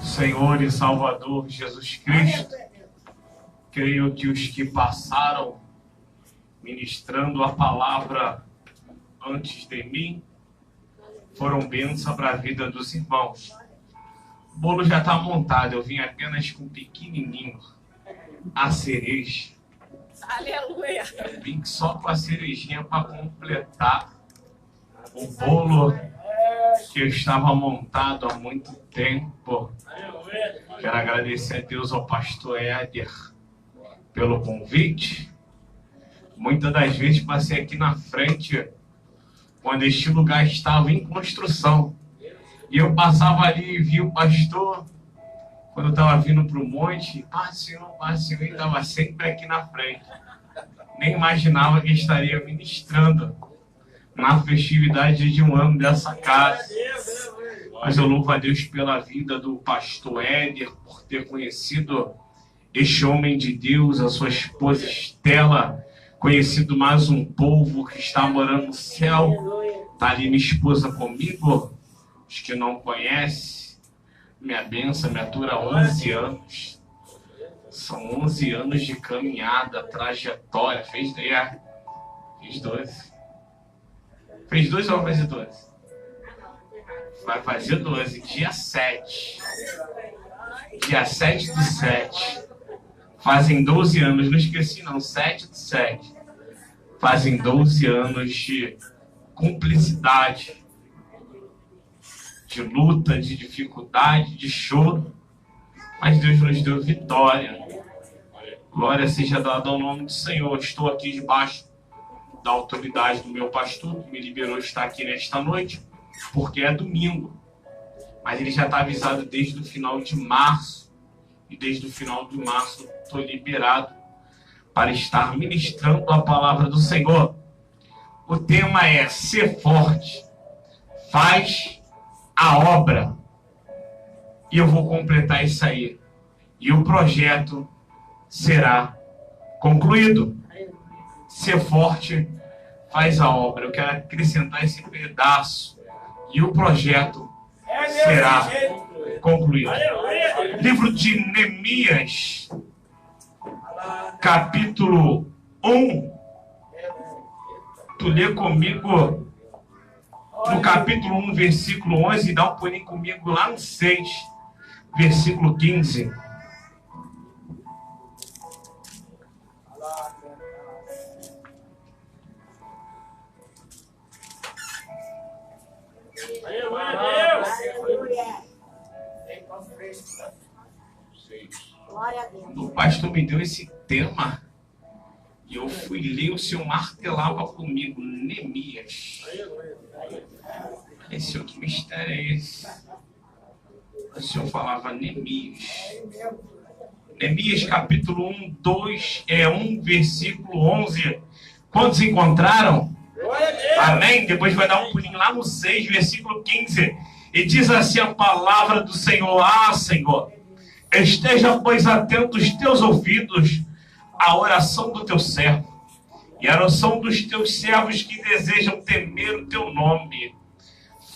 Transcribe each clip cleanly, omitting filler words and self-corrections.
Senhor e Salvador Jesus Cristo, creio que os que passaram ministrando a palavra antes de mim foram bênção para a vida dos irmãos. O bolo já está montado, eu vim apenas com um pequenininho, a cereja. Aleluia! Eu vim só com a cerejinha para completar o bolo que eu estava montado há muito tempo. Quero agradecer a Deus ao pastor Éder pelo convite. Muitas das vezes passei aqui na frente quando este lugar estava em construção. E eu passava ali e vi o pastor, quando eu estava vindo para o monte, Senhor, ele estava sempre aqui na frente. Nem imaginava que estaria ministrando na festividade de um ano dessa casa. Mas eu louvo a Deus pela vida do pastor Éder, por ter conhecido este homem de Deus, a sua esposa Estela, conhecido mais um povo que está morando no céu. Está ali minha esposa comigo. Os que não conhecem, minha bênção, me atura 11 anos. São 11 anos de caminhada, trajetória. Fez 12. Fez 12 ou vai fazer 12? Vai fazer 12, dia 7. Dia 7/7. Fazem 12 anos, não esqueci não, 7/7. Fazem 12 anos de cumplicidade, de luta, de dificuldade, de choro. Mas Deus nos deu vitória. Glória seja dada ao nome do Senhor. Estou aqui debaixo da autoridade do meu pastor, que me liberou estar aqui nesta noite, porque é domingo. Mas ele já está avisado desde o final de março. E desde o final de março estou liberado para estar ministrando a palavra do Senhor. O tema é ser forte, faz a obra. E eu vou completar isso aí. E o projeto será concluído. Ser forte, faz a obra. Eu quero acrescentar esse pedaço. E o projeto será concluído. Livro de Neemias, capítulo 1. Tu lê comigo no capítulo 1, versículo 11, e dá um pulinho comigo lá no 6, versículo 15. O pastor me deu esse tema e eu fui ler, o senhor martelava comigo, Neemias. Esse outro mistério é esse. O senhor falava Neemias. Neemias capítulo 1, 1, versículo 11. Quantos encontraram? Amém? Depois vai dar um pulinho lá no 6, versículo 15. E diz assim a palavra do Senhor: Senhor, esteja, pois, atento os teus ouvidos à oração do teu servo e à oração dos teus servos que desejam temer o teu nome.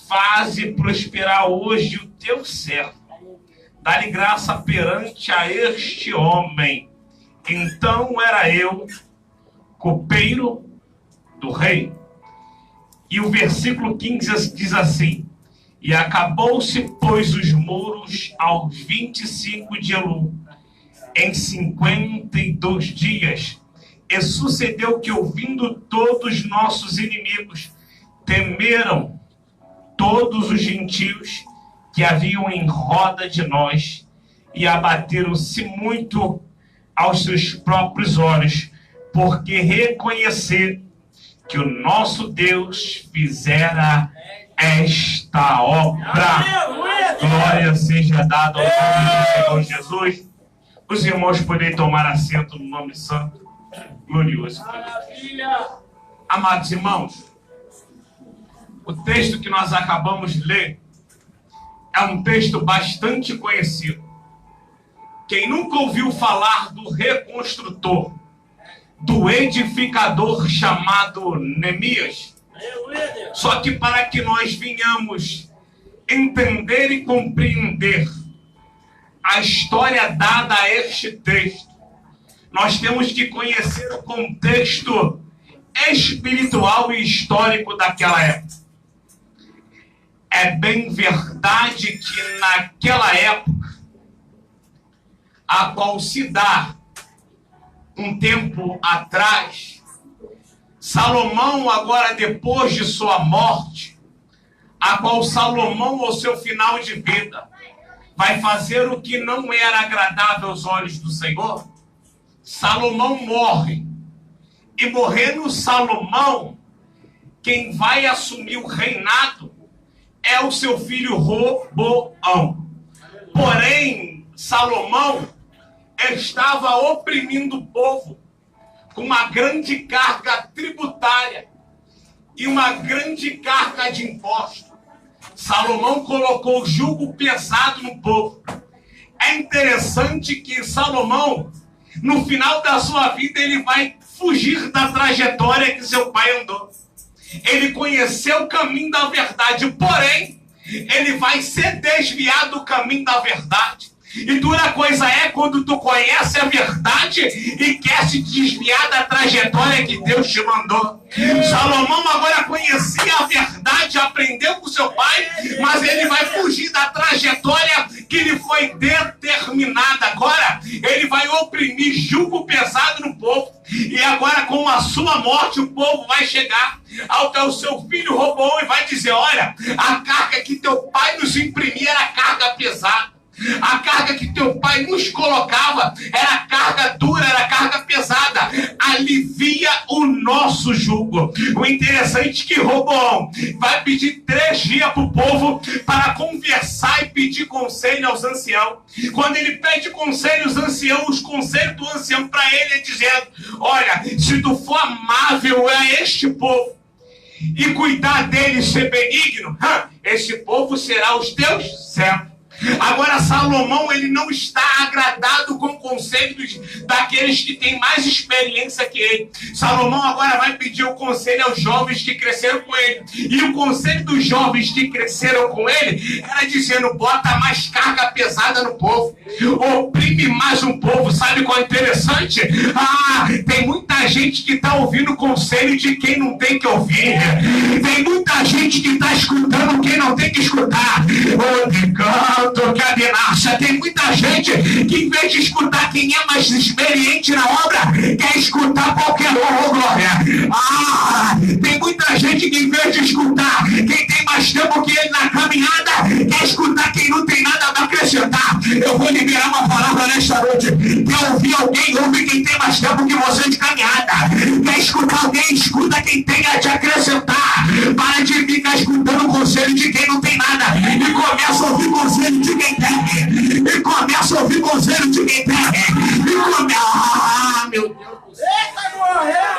Faze prosperar hoje o teu servo. Dá-lhe graça perante a este homem. Então era eu, copeiro do rei. E o versículo 15 diz assim: e acabou-se, pois, os muros aos 25 de Elu, em 52 dias. E sucedeu que, ouvindo todos nossos inimigos, temeram todos os gentios que haviam em roda de nós, e abateram-se muito aos seus próprios olhos, porque reconhecer que o nosso Deus fizera esta obra. Glória seja dada ao nome do Senhor Jesus. Os irmãos podem tomar assento no nome santo, glorioso. Amados irmãos, o texto que nós acabamos de ler é um texto bastante conhecido. Quem nunca ouviu falar do reconstrutor, do edificador chamado Neemias? Só que para que nós venhamos entender e compreender a história dada a este texto, nós temos que conhecer o contexto espiritual e histórico daquela época. É bem verdade que naquela época, a qual se dá um tempo atrás, Salomão, agora depois de sua morte, a qual Salomão, ao seu final de vida, vai fazer o que não era agradável aos olhos do Senhor. Salomão morre. E morrendo Salomão, quem vai assumir o reinado é o seu filho Roboão. Porém, Salomão estava oprimindo o povo com uma grande carga tributária e uma grande carga de impostos. Salomão colocou jugo pesado no povo. É interessante que Salomão, no final da sua vida, ele vai fugir da trajetória que seu pai andou. Ele conheceu o caminho da verdade, porém, ele vai ser desviado do caminho da verdade. E dura coisa é quando tu conhece a verdade e quer se desviar da trajetória que Deus te mandou. Salomão agora conhecia a verdade, aprendeu com seu pai, mas ele vai fugir da trajetória que lhe foi determinada. Agora ele vai oprimir jugo pesado no povo. E agora, com a sua morte, o povo vai chegar ao seu filho Roboão e vai dizer: olha, a carga que teu pai nos imprimia era carga pesada. A carga que teu pai nos colocava era carga dura, era carga pesada. Alivia o nosso jugo. O interessante é que Roboão vai pedir 3 dias para o povo para conversar e pedir conselho aos anciãos. Quando ele pede conselho aos anciãos, os conselhos do ancião para ele é dizendo: olha, se tu for amável a este povo e cuidar deles, ser benigno, esse povo será os teus servos. Agora Salomão, ele não está agradado com conselhos daqueles que têm mais experiência que ele. Salomão agora vai pedir o conselho aos jovens que cresceram com ele. E o conselho dos jovens que cresceram com ele era dizendo: bota mais carga pesada no povo, oprime mais um povo. Sabe qual é interessante? Tem muita gente que está ouvindo o conselho de quem não tem que ouvir. Tem muita gente que está escutando quem não tem que escutar. Tem muita gente que, em vez de escutar quem é mais experiente na obra, quer escutar qualquer glória. Tem muita gente que, em vez de escutar quem tem mais tempo que ele na caminhada, quer escutar quem não tem nada para acrescentar. Eu vou liberar uma palavra nesta noite. Quer ouvir alguém? Ouve quem tem mais tempo que você de caminhada. Quer escutar alguém? Escuta quem tem a te acrescentar. Para de ficar escutando o conselho de quem não tem nada e começa a ouvir conselho de quem tem. E começa a ouvir conselho de quem tem. E começa... meu Deus do céu. Eita, morreu!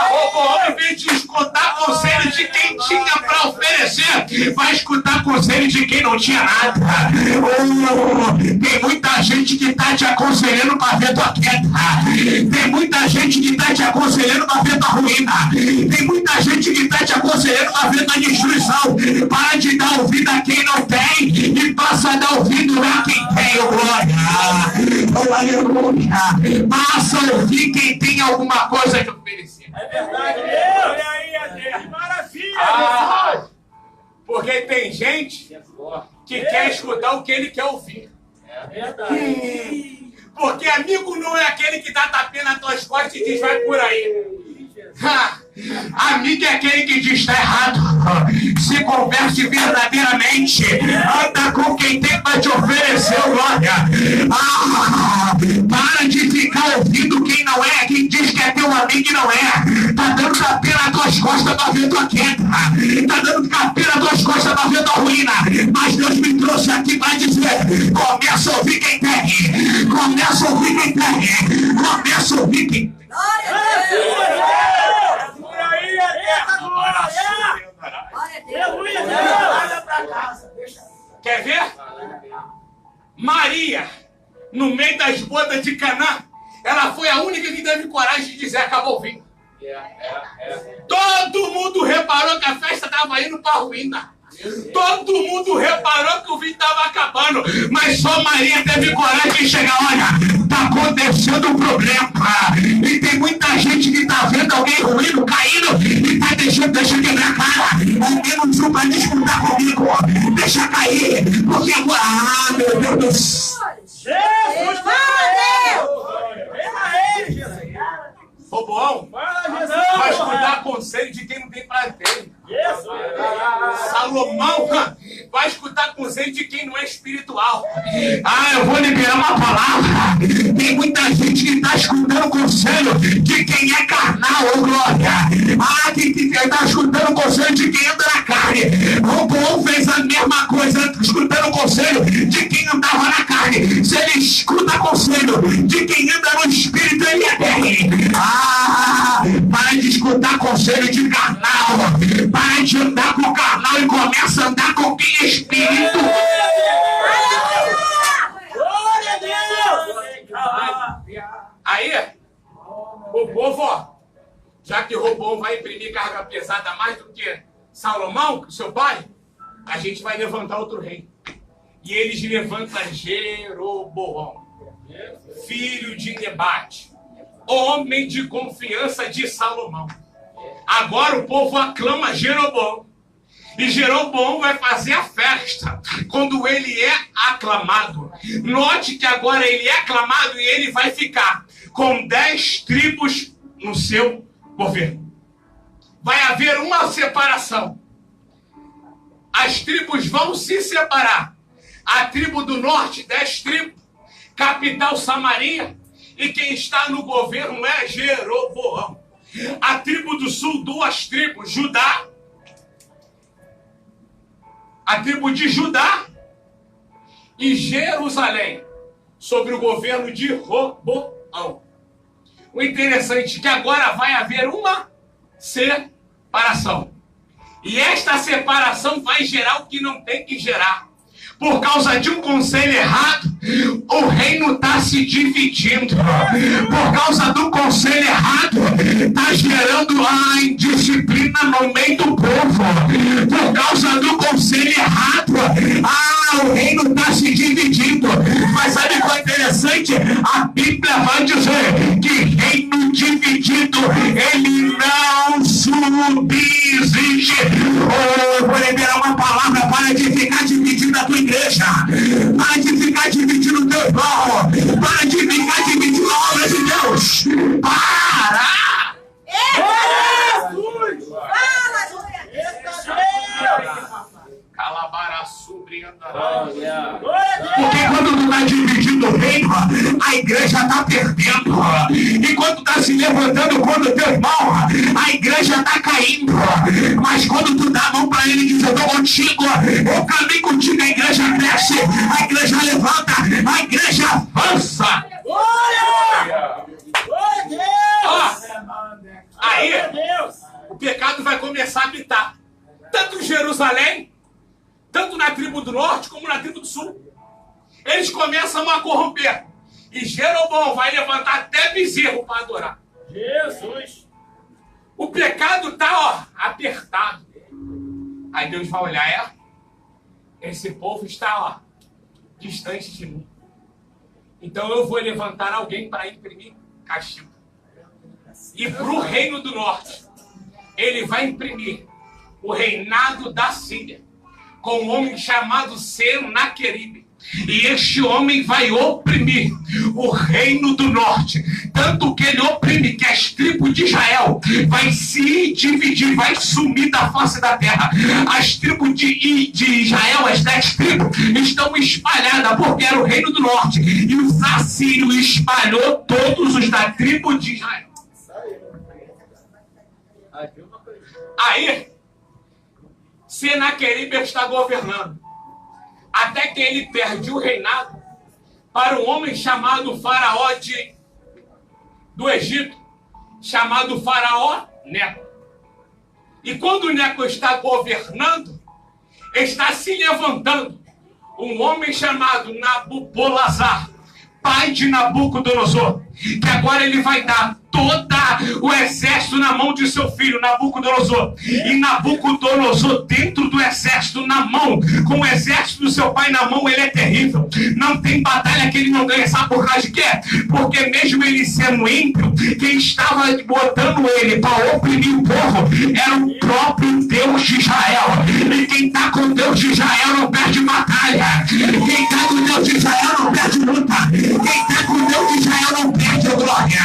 Roboão, em vez de escutar conselho de quem tinha para oferecer, vai escutar conselho de quem não tinha nada. Tem muita gente que está te aconselhando para ver tua queda. Tem muita gente que está te aconselhando para ver tua ruína. Tem muita gente que está te aconselhando para ver tua destruição. Para de dar ouvido a quem não tem e passa a dar ouvido a quem tem, glória. Aleluia. Passa a ouvir quem tem alguma coisa de oferecer. É verdade, olha aí, maravilha. Porque tem gente que quer escutar o que ele quer ouvir. É verdade. Porque amigo não é aquele que dá tapinha nas tuas costas e diz: vai por aí. Amigo é aquele que diz: está errado. Se converte verdadeiramente. Anda com quem tem para te oferecer, glória. Para de ficar ouvindo quem não é, quem diz que é teu amigo e não é. Tá dando tapinha nas tuas costas para ver tua queda. Tá dando tapinha nas tuas costas para ver tua ruína. Mas Deus me trouxe aqui para dizer: começa a ouvir quem tem. Começa a ouvir quem tem. Começa a ouvir quem tem. Quer ver? Maria, no meio das bodas de Canaã, ela foi a única que teve coragem de dizer: acabou o vinho. Todo mundo reparou que a festa estava estava indo para a ruína. Todo mundo reparou que o vinho estava acabando, mas só Maria teve coragem de chegar. Olha, está acontecendo um problema. E tem muita gente que está vendo alguém ruindo, caindo, e está deixa quebrar a cara. Alguém não viu para disputar comigo. Deixa cair, porque agora... Ah, meu Deus do céu. Jesus, Roboão, vai escutar conselho de quem não tem prazer. Salomão vai escutar conselho de quem não é espiritual. Ah, eu vou liberar uma palavra. Tem muita gente que está escutando conselho de quem é carnal, ô glória. Ah, que está escutando conselho de quem anda na carne. Roboão fez a mesma coisa, escutando conselho de quem andava na carne. Se ele escuta conselho de quem anda no espírito, ele é bem. Ah, para de escutar conselho de carnal. Para de andar com o carnal e começa a andar com quem é espírito. Glória a Deus! Aí, o povo, ó, já que Roboão vai imprimir carga pesada mais do que Salomão, seu pai, a gente vai levantar outro rei. E eles levantam Jeroboão, filho de Nebate, homem de confiança de Salomão. Agora o povo aclama Jeroboão. E Jeroboão vai fazer a festa quando ele é aclamado. Note que agora ele é aclamado e ele vai ficar com 10 tribos no seu governo. Vai haver uma separação. As tribos vão se separar. A tribo do norte, 10 tribos, capital Samaria, e quem está no governo é Jeroboão. A tribo do sul, 2 tribos, Judá. A tribo de Judá e Jerusalém, sobre o governo de Roboão. O interessante é que agora vai haver uma separação. E esta separação vai gerar o que não tem que gerar. Por causa de um conselho errado, o reino está se dividindo. Por causa do conselho errado, está gerando a indisciplina no meio do povo. Por causa do conselho errado, o reino está se dividindo. Mas sabe qual é interessante? A Bíblia vai dizer que reino dividido, ele não subsiste. Eu vou liberar uma palavra para de ficar dividindo a tua igreja. Para de ficar dividindo o teu irmão. Para de ficar dividindo a obra de Deus. Para! Jesus! Porque quando tu está dividindo o reino, a igreja está perdendo. E quando está se levantando contra o teu irmão, a igreja está caindo. Mas quando tu dá a mão para ele e diz: eu estou contigo, eu caminho contigo, a igreja cresce, a igreja levanta, a igreja avança. Glória! Glória a Deus! Aí, Deus! o pecado vai começar a habitar tanto em Jerusalém, tanto na tribo do norte como na tribo do sul. Eles começam a corromper. E Jeroboão vai levantar até bezerro para adorar. Jesus! O pecado está apertado. Aí Deus vai olhar, esse povo está distante de mim. Então eu vou levantar alguém para imprimir castigo. E para o reino do norte, ele vai imprimir o reinado da Síria, com um homem chamado Senaqueribe. E este homem vai oprimir o reino do norte, tanto que ele oprime que as tribos de Israel vai se dividir, vai sumir da face da terra. As tribos de Israel, as 10 tribos, estão espalhadas, porque era o reino do norte, e os assírios espalhou todos os da tribo de Israel. Aí Senaqueribe está governando, até que ele perde o reinado para um homem chamado Faraó do Egito, chamado Faraó Neco. E quando o Neco está governando, está se levantando um homem chamado Nabopolassar, pai de Nabucodonosor, que agora ele vai dar todo o exército na mão de seu filho, Nabucodonosor. E Nabucodonosor dentro do exército, na mão, com o exército do seu pai na mão, ele é terrível. Não tem batalha que ele não ganha. Sabe por causa de quê? Porque mesmo ele sendo ímpio, quem estava botando ele para oprimir o povo era o próprio Deus de Israel. E quem está com Deus de Israel não perde batalha. Quem está com Deus de Israel não perde luta. Quem está com Deus de Israel não perde glória.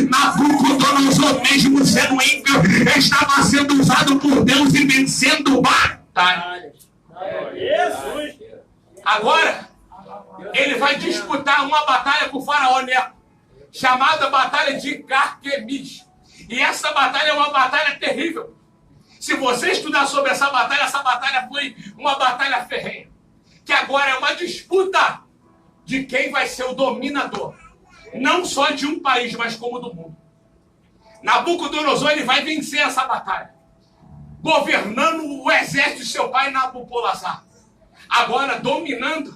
Nabucodonosor, mesmo sendo ímpio, estava sendo usado por Deus e vencendo batalhas. Jesus. Agora, ele vai disputar uma batalha com o faraó Neco, chamada Batalha de Carquemis. E essa batalha é uma batalha terrível. Se você estudar sobre essa batalha foi uma batalha ferrenha. Que agora é uma disputa de quem vai ser o dominador. Não só de um país, mas como do mundo. Nabucodonosor, ele vai vencer essa batalha, governando o exército de seu pai Nabopolassar. Agora, dominando,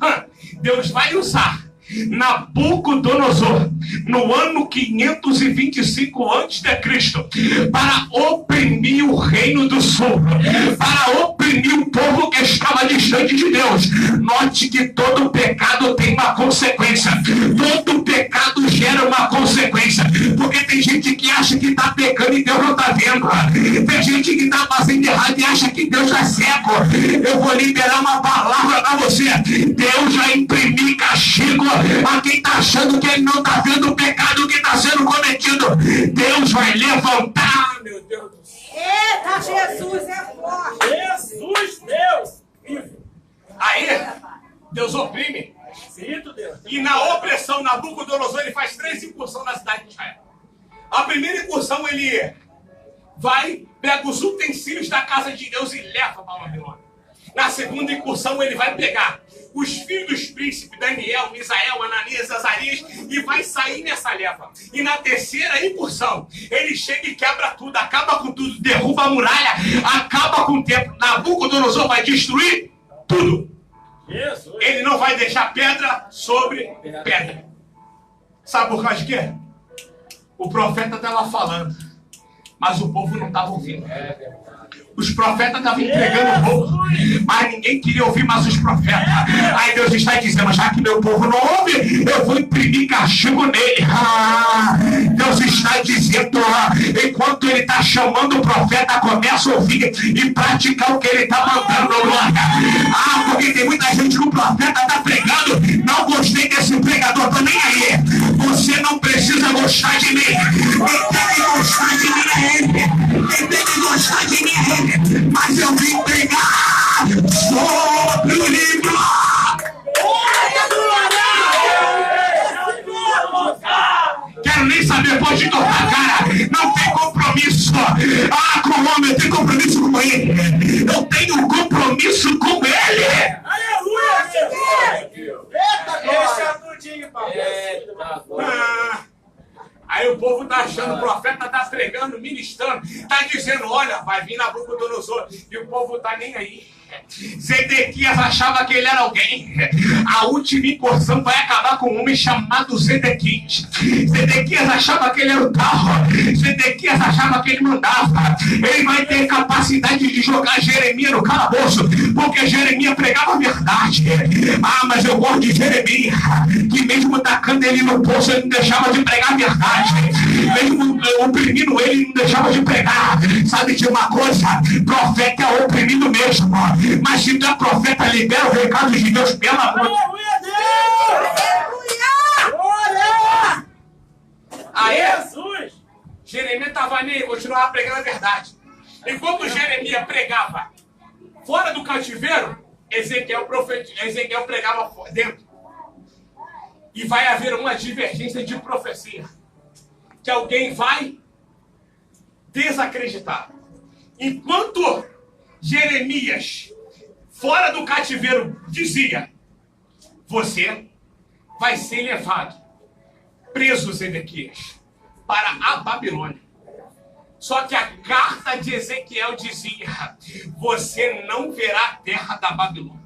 Deus vai usar Nabucodonosor no ano 525 a.C. para oprimir o reino do sul, para oprimir o povo que estava distante de Deus. Note que todo pecado tem uma consequência, todo pecado gera uma consequência, porque tem gente que acha que está pecando e Deus não está vendo, tem gente que está fazendo errado e acha que Deus é cego. Eu vou liberar uma palavra para você: Deus vai imprimir castigo a quem está achando que ele não está vendo o pecado que está sendo cometido. Deus vai levantar, meu Deus do céu. Eita, Jesus é forte. Jesus, Deus. Aí, Deus oprime. Espírito Deus. E na opressão, Nabucodonosor, ele faz 3 incursões na cidade de Israel. A primeira incursão, ele vai, pega os utensílios da casa de Deus e leva para a Babilônia. Na segunda incursão, ele vai pegar os filhos dos príncipes, Daniel, Misael, Ananias, Azarias, e vai sair nessa leva. E na terceira incursão, ele chega e quebra tudo, acaba com tudo, derruba a muralha, acaba com o templo. Nabucodonosor vai destruir tudo. Jesus. Ele não vai deixar pedra sobre pedra. Sabe por causa de quê? O profeta estava falando, mas o povo não estava ouvindo. Os profetas estavam entregando o povo, mas ninguém queria ouvir mais os profetas. Aí Deus está dizendo: já que meu povo não ouve, eu vou imprimir castigo nele. Deus está dizendo, enquanto ele está chamando o profeta, começa a ouvir e praticar o que ele está mandando. Porque tem muita gente que o profeta está pregando, não gostei desse pregador, tô nem aí. Você não precisa gostar de mim. Quem tem que gostar de mim é ele. Quem tem que gostar de mim é ele. Mas eu vim pregar sobre o livro. Quero nem saber, pode tocar, cara. Não tem compromisso. Com o homem, eu tenho compromisso com ele. Eu tenho compromisso com ele. Aleluia, Deus. Deixa tudinho, Aí o povo está achando, o profeta está pregando, ministrando, está dizendo: olha, vai vir Nabucodonosor, e o povo está nem aí. Zedequias achava que ele era alguém. A última incursão vai acabar com um homem chamado Zedequias. Zedequias achava que ele era o tal. Zedequias achava que ele mandava. Ele vai ter capacidade de jogar Jeremias no calabouço, porque Jeremias pregava a verdade. Mas eu gosto de Jeremias, que mesmo tacando ele no poço, ele não deixava de pregar a verdade. Mesmo oprimindo ele, não deixava de pregar. Sabe de uma coisa? Profeta é oprimido mesmo. Mas se tu é profeta, libera o recado de Deus, pelo amor de Deus. Aleluia! Aí, Jesus! Jeremias estava nem aí, continuava pregando a verdade. Enquanto Jeremias pregava fora do cativeiro, Ezequiel pregava dentro. E vai haver uma divergência de profecia, que alguém vai desacreditar. Enquanto Jeremias, fora do cativeiro, dizia: você vai ser levado, preso, Zedequias, para a Babilônia. Só que a carta de Ezequiel dizia: você não verá a terra da Babilônia.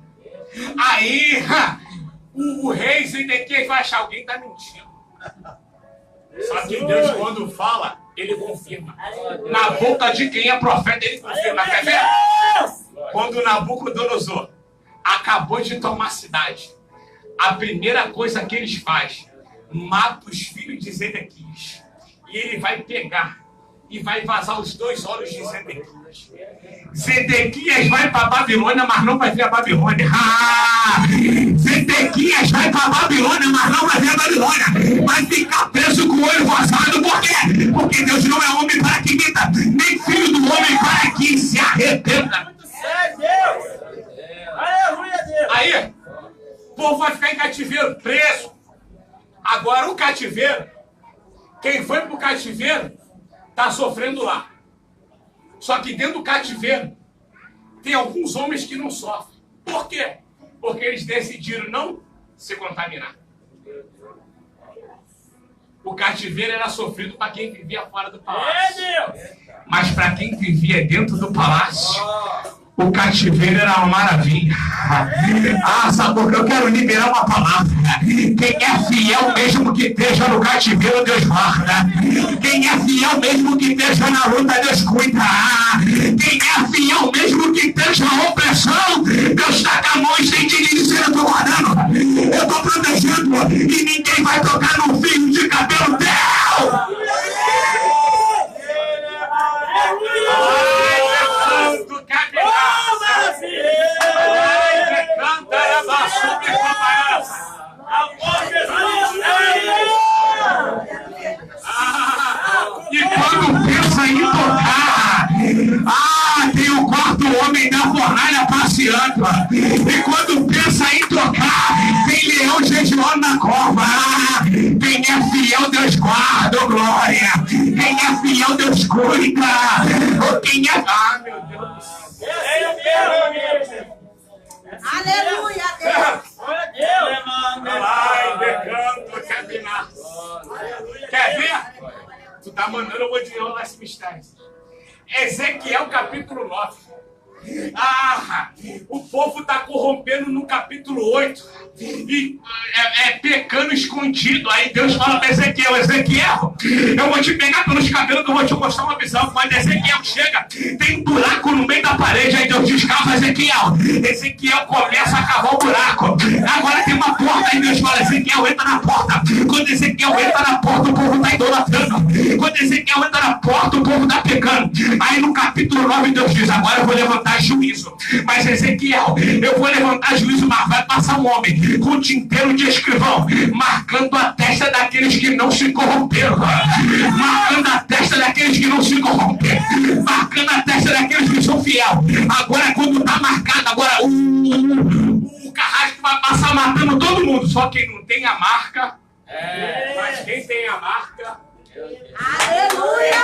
Aí, o rei Zedequias vai achar alguém está mentindo. Só que Deus, quando fala, ele confirma. Na boca de quem é profeta, ele confirma. Quer ver? Quando Nabucodonosor acabou de tomar a cidade, a primeira coisa que eles fazem, mata os filhos de Zedequias. E ele vai pegar e vai vazar os 2 olhos de Zedequias. Zedequias vai para a Babilônia, mas não vai ver a Babilônia. Zedequias vai para a Babilônia, mas não vai ver a Babilônia. Vai ficar preso com o olho vazado. Por quê? Porque Deus não é homem para que minta, nem filho do homem para que se arrependa. Aleluia, Deus. Aí, o povo vai ficar em cativeiro, preso. Agora o cativeiro, quem foi para o cativeiro, está sofrendo lá. Só que dentro do cativeiro, tem alguns homens que não sofrem. Por quê? Porque eles decidiram não se contaminar. O cativeiro era sofrido para quem vivia fora do palácio. Mas para quem vivia dentro do palácio, o cativeiro era uma maravilha. Sabe por que eu quero liberar uma palavra? Quem é fiel mesmo que esteja no cativeiro, Deus guarda. Quem é fiel mesmo que esteja na luta, Deus cuida. Quem é fiel mesmo que esteja na opressão, Deus está com a mão estendida e dizendo: eu estou guardando, eu estou protegendo, e ninguém vai tocar no fio de cabelo teu. E quando pensa em tocar, tem o quarto homem da fornalha passeando. E quando pensa em tocar, tem leão jejuando na cova. Quem é fiel, Deus guarda, oh glória. Quem é fiel, Deus cuida. Quem é... meu Deus do céu. Aleluia, Deus. Ai, decanto, cabinar. Quer ver? Tu tá mandando, eu vou desenrolar esse mistério. Ezequiel capítulo 9. O povo está corrompendo no capítulo 8 e pecando escondido. Aí Deus fala para Ezequiel: eu vou te pegar pelos cabelos que eu vou te mostrar uma visão. Quando Ezequiel chega, tem um buraco no meio da parede. Aí Deus diz: cava Ezequiel começa a cavar o buraco. Agora tem uma porta. Aí Deus fala: Ezequiel, entra na porta. Quando Ezequiel entra na porta, o povo está idolatrando. Quando Ezequiel entra na porta, o povo está pecando. Aí no capítulo 9 Deus diz: agora eu vou levantar juízo. Mas Ezequiel, eu vou levantar juízo, mas vai passar um homem com tinteiro de escrivão, marcando a testa daqueles que não se corromperam, marcando a testa daqueles que não se corromperam, marcando a testa daqueles que são fiel. Agora quando está marcado, agora o carrasco vai passar matando todo mundo. Só quem não tem a marca, mas quem tem a marca, aleluia,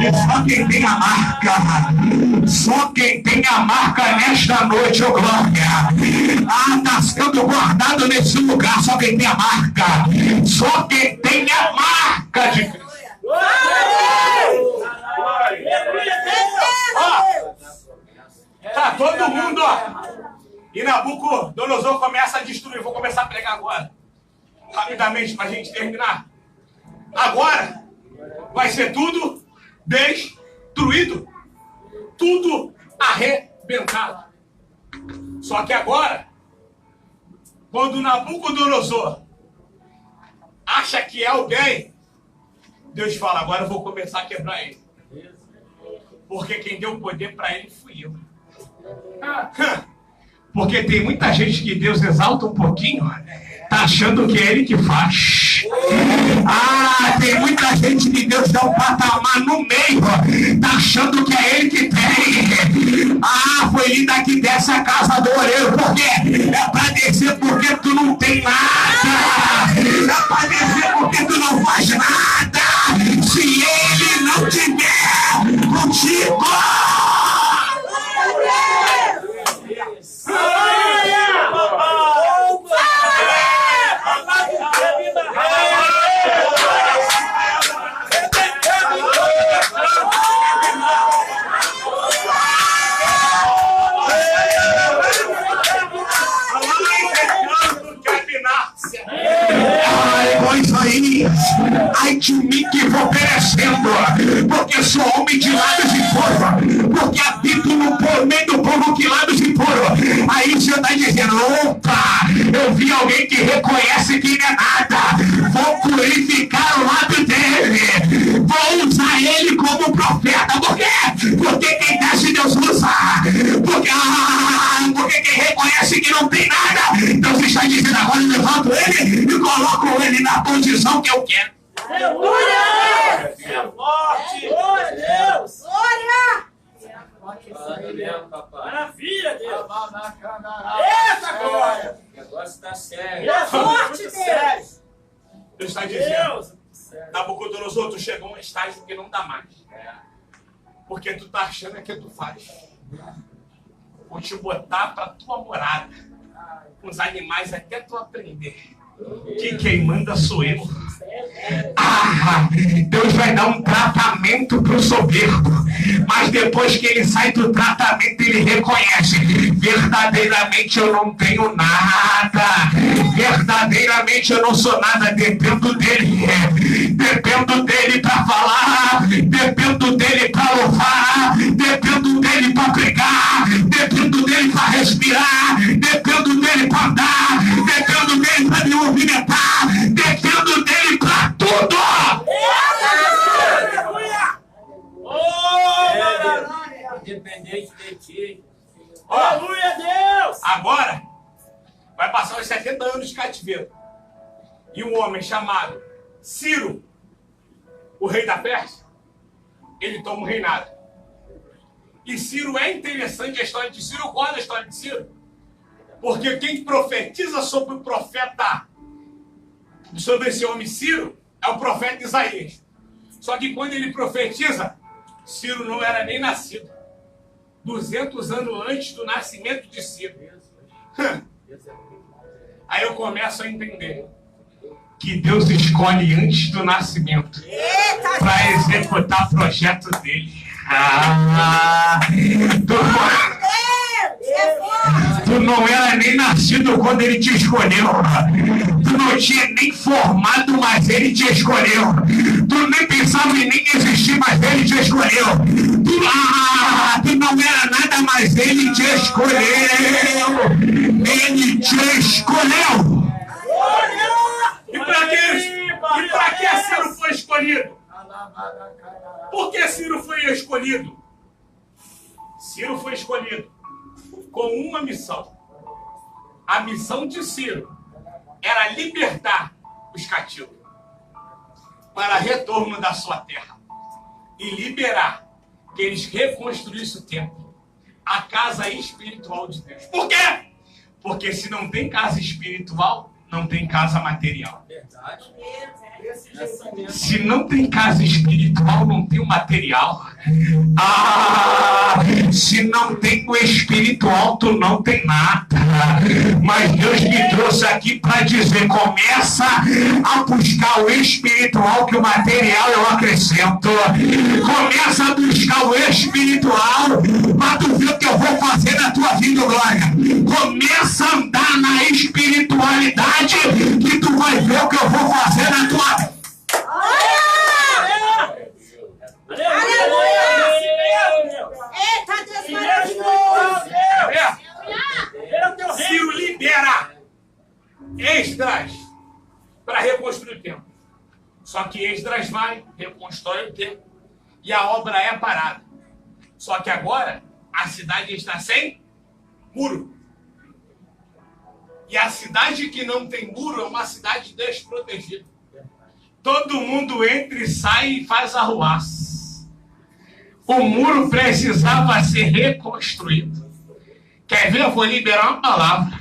e só quem tem a marca, só quem tem a marca nesta noite, oh glória, está sendo guardado nesse lugar. Só quem tem a marca, só quem tem a marca de Cristo. Tá todo mundo, e Nabucodonosor começa a destruir. Vou começar a pregar agora, rapidamente, para a gente terminar. Agora vai ser tudo destruído, tudo arrebentado. Só que agora, quando Nabucodonosor acha que é alguém, Deus fala: agora eu vou começar a quebrar ele, porque quem deu poder para ele fui eu. Porque tem muita gente que Deus exalta um pouquinho, tá achando que é ele que faz. Tem muita gente que Deus dá um patamar no meio, tá achando que é ele que tem. Foi ele daqui dessa casa do orelho. Por quê? É pra descer porque tu não tem nada. É pra descer porque tu não faz nada. Se ele não tiver contigo, vou usar ele como profeta. Por quê? Porque quem desce Deus usa. Porque quem reconhece que não tem nada, Deus está dizendo: agora eu levanto ele e coloco ele na posição que eu quero. Aleluia! É forte! Glória a Deus! Glória! Maravilha, Deus! Eita, glória! O negócio está sério. É forte, Deus! Deus está dizendo: Deus! Nabucodonosor, tu chegou a um estágio que não dá mais. Porque tu tá achando que tu faz. Vou te botar pra tua morada. Com os animais até tu aprender que quem manda sou eu. Deus vai dar um tratamento pro soberbo, mas depois que ele sai do tratamento, ele reconhece: verdadeiramente eu não tenho nada, verdadeiramente eu não sou nada, dependo dele para falar, dependo dele para louvar, dependo dele para pregar, dependo dele para respirar, dependo dele para andar, dependo dele para me movimentar, dependo dele para tudo. Independente de ti. Aleluia, Deus! Agora vai passar os 70 anos de cativeiro. E um homem chamado Ciro, o rei da Pérsia, ele toma o reinado. E Ciro, é interessante a história de Ciro. Qual é a história de Ciro? Porque quem profetiza sobre o profeta, sobre esse homem Ciro, é o profeta Isaías. Só que quando ele profetiza, Ciro não era nem nascido. 200 anos antes do nascimento de Ciro. Aí eu começo a entender que Deus escolhe antes do nascimento para executar o projeto dele. Tu não era nem nascido quando ele te escolheu. Tu não tinha nem formado, mas ele te escolheu. Tu nem pensava em nem existir, mas ele te escolheu. Tu não era nada, mas ele te escolheu. Ele te escolheu. E para que Ciro foi escolhido? Por que Ciro foi escolhido? Ciro foi escolhido com uma missão. A missão de Ciro era libertar os cativos para retorno da sua terra e liberar que eles reconstruíssem o templo, a casa espiritual de Deus. Por quê? Porque se não tem casa espiritual, não tem casa material. Verdade. Se não tem casa espiritual, não tem o material. Se não tem o espiritual, tu não tem nada. Mas Deus me trouxe aqui para dizer: começa a buscar o espiritual, que o material eu acrescento. Começa a buscar o espiritual para tu ver o que eu vou fazer na tua vida, glória. Começa a andar na espiritualidade, que tu vai ver o que eu vou fazer na tua vida. Aleluia! Eita, Deus maravilhoso! Ciro libera Esdras para reconstruir o templo. Só que Esdras vai, reconstrói o templo e a obra é parada. Só que agora a cidade está sem muro. E a cidade que não tem muro é uma cidade desprotegida. Todo mundo entra e sai e faz arruaça. O muro precisava ser reconstruído. Quer ver? Eu vou liberar uma palavra.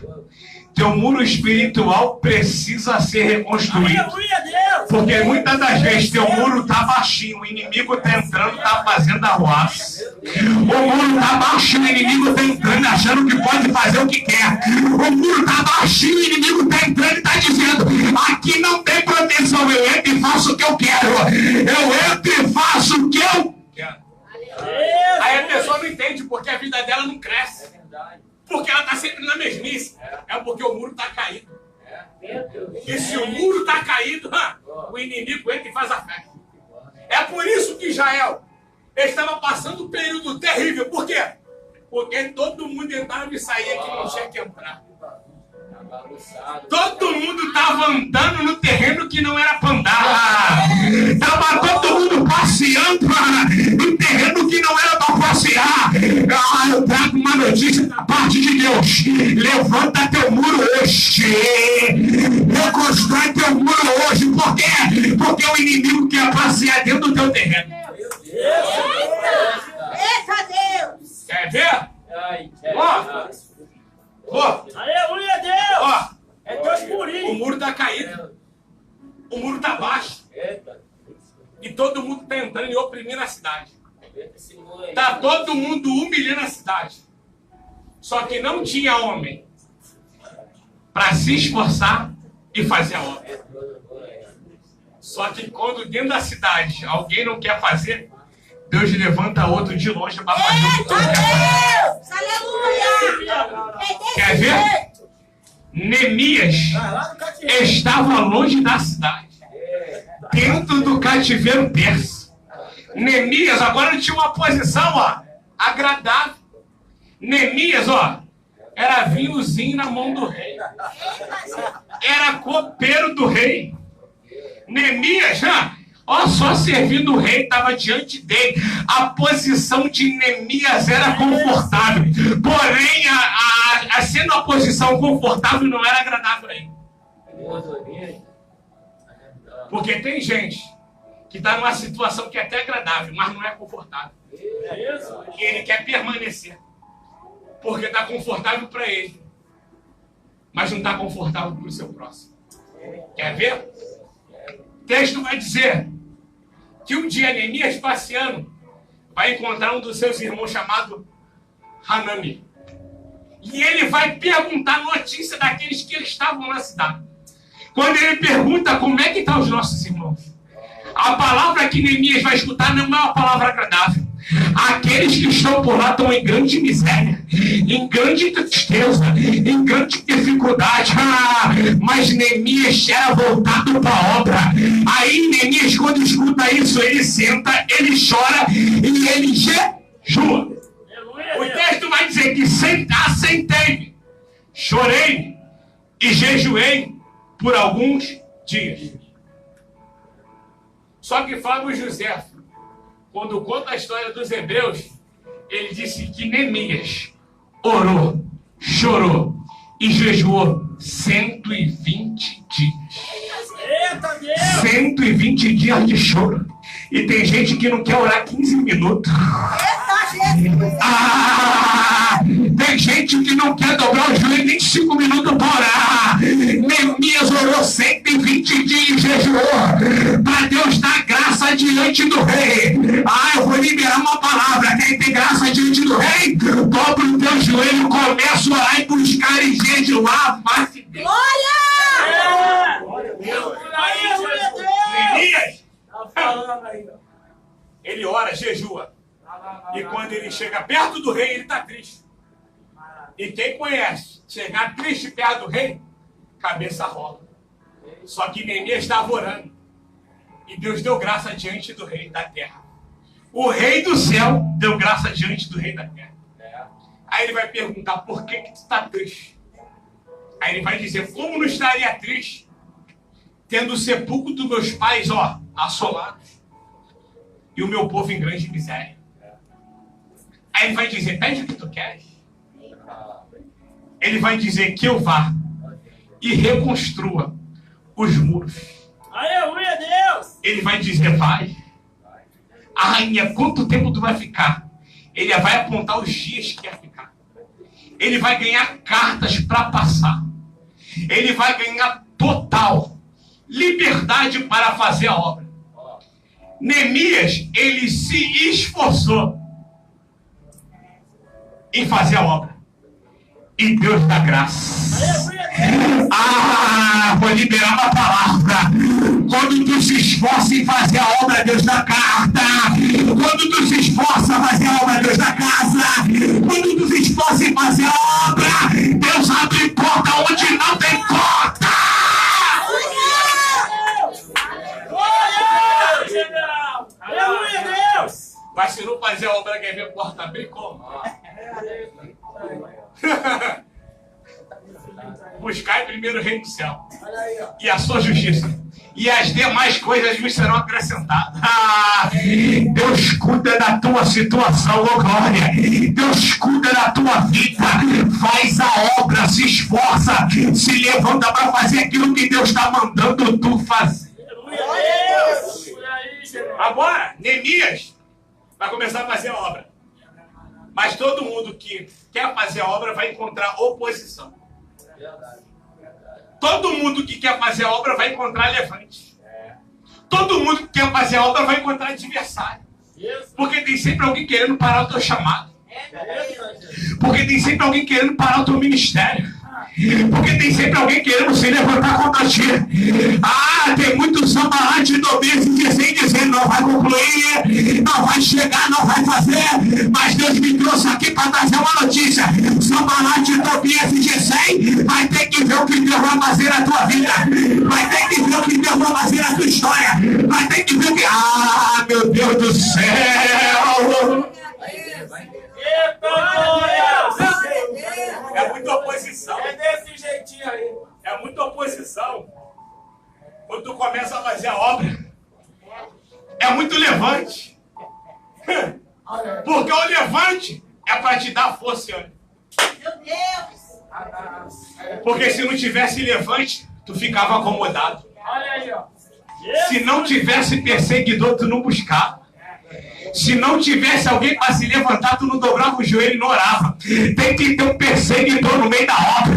Teu muro espiritual precisa ser reconstruído. Aleluia, Deus! Porque muitas das vezes teu muro está baixinho, o inimigo está entrando, está fazendo arruaça. O muro está baixinho, o inimigo está entrando achando que pode fazer o que quer. O muro está baixinho, o inimigo está entrando e está dizendo: aqui não tem proteção, eu entro e faço o que eu quero. Eu entro e faço o que eu quero. Aí a pessoa não entende porque a vida dela não cresce. Porque ela está sempre na mesmice. É porque o muro está caído. E se o muro está caído, o inimigo entra e faz a festa. É por isso que Israel estava passando um período terrível. Por quê? Porque todo mundo entrava e saía que não tinha que entrar. Todo mundo estava andando no terreno que não era para andar. Estava todo mundo notícia da parte de Deus. Levanta teu muro hoje. Reconstrói teu muro hoje. Por quê? Porque o inimigo quer passear dentro do teu terreno. Eita Deus! Quer ver? Ó. Aleluia, Deus! Ó. É Deus O purinho. muro tá caído. O muro tá baixo. E todo mundo tá entrando e oprimindo a cidade. Tá todo mundo humilhando a cidade. Só que não tinha homem para se esforçar e fazer a obra. Só que quando dentro da cidade alguém não quer fazer, Deus levanta outro de longe para fazer o que Eita Deus quer fazer. Deus! Aleluia! É desse Quer ver? jeito. Neemias Vai lá no cativeiro. estava longe da cidade, dentro do cativeiro persa. Neemias agora tinha uma posição, ó, agradável. Neemias, ó, era vinhozinho na mão do rei. Era copeiro do rei. Neemias, ó, só servindo o rei, estava diante dele. A posição de Neemias era confortável. Porém, sendo a posição confortável, não era agradável a ele. Porque tem gente que está numa situação que é até agradável, mas não é confortável. E ele quer permanecer. Porque está confortável para ele. Mas não está confortável para o seu próximo. Quer ver? O texto vai dizer que um dia Neemias, passeando, vai encontrar um dos seus irmãos chamado Hanani. E ele vai perguntar a notícia daqueles que estavam na cidade. Quando ele pergunta como é que estão os nossos irmãos, a palavra que Neemias vai escutar não é uma palavra agradável. Aqueles que estão por lá estão em grande miséria, em grande tristeza, em grande dificuldade. Mas Neemias era voltado para a obra. Aí Neemias, quando escuta isso, ele senta, ele chora e ele jejua. O texto vai dizer que sentei-me, chorei e jejuei por alguns dias. Só que Flávio José, quando conta a história dos hebreus, ele disse que Neemias orou, chorou e jejuou 120 dias. Eita, Deus! 120 dias de choro. E tem gente que não quer orar 15 minutos. Eita Jesus! Tem gente que não quer dobrar o joelho nem 5 minutos para orar. Neemias orou 120 dias e jejuou para Deus dar graça diante do rei. Eu vou liberar uma palavra. Quem tem graça diante do rei, dobra o teu joelho, começa a orar e buscar e jejuar a face dele. Glória! Aleluia, Deus! Neemias, Tá falando aí, ó. ele ora, jejua. E quando ele chega perto do rei, ele está triste. E quem conhece, chegar triste perto do rei, cabeça rola. Só que Neemias estava orando. E Deus deu graça diante do rei da terra. O rei do céu deu graça diante do rei da terra. Aí ele vai perguntar, por que tu está triste? Aí ele vai dizer, como não estaria triste, tendo o sepulcro dos meus pais, assolados, e o meu povo em grande miséria. Aí ele vai dizer, pede o que tu queres. Ele vai dizer que eu vá e reconstrua os muros. Aleluia, Deus! Ele vai dizer, vai. A rainha, quanto tempo tu vai ficar? Ele vai apontar os dias que ia ficar. Ele vai ganhar cartas para passar. Ele vai ganhar total liberdade para fazer a obra. Neemias, ele se esforçou em fazer a obra. E Deus dá graça. Aleluia, Deus! Vou liberar uma palavra. Quando tu se esforça em fazer a obra, Deus dá carta. Quando tu se esforça em fazer a obra, Deus dá casa. Quando tu se esforça em fazer a obra, Deus abre porta onde não tem porta. Glória, general! Aleluia, Deus! Mas se não fazer a obra, quer ver porta abrir como? Buscai primeiro o reino do céu e a sua justiça, e as demais coisas me serão acrescentadas. Deus cuida da tua situação, oh glória. Deus cuida da tua vida. Faz a obra, se esforça, se levanta para fazer aquilo que Deus está mandando tu fazer. Agora, Neemias vai começar a fazer a obra. Mas todo mundo que quer fazer a obra vai encontrar oposição. Todo mundo que quer fazer a obra vai encontrar levante. Todo mundo que quer fazer a obra vai encontrar adversário. Porque tem sempre alguém querendo parar o teu chamado. Porque tem sempre alguém querendo parar o teu ministério. Porque tem sempre alguém querendo se levantar contra ti. Tem muito Sambalate do mês dizendo não vai concluir, não vai chegar, não vai fazer. Mas Deus me trouxe aqui para trazer uma notícia. Sambalate do mês de Gesem vai ter que ver o que Deus vai fazer na tua vida. Vai ter que ver o que Deus vai fazer na tua história. Vai ter que ver o que... meu Deus do céu! É muita oposição. É desse jeitinho aí. É muita oposição. Quando tu começa a fazer a obra, é muito levante. Porque o levante é para te dar força. Meu Deus. Porque se não tivesse levante, tu ficava acomodado. Olha aí, ó. Se não tivesse perseguidor, tu não buscava. Se não tivesse alguém para se levantar, tu não dobrava o joelho e não orava. Tem que ter um perseguidor no meio da obra.